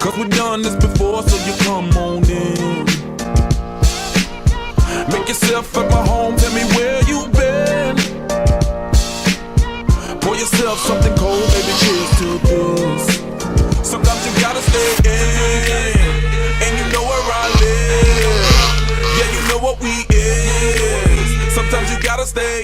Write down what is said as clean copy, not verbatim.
Cause we've done this before, so you come on in. Make yourself at my home, tell me where you been. Pour yourself something cold, baby, cheers to this. Sometimes you gotta stay in, and you know where I live. Yeah, you know what we is. Sometimes you gotta stay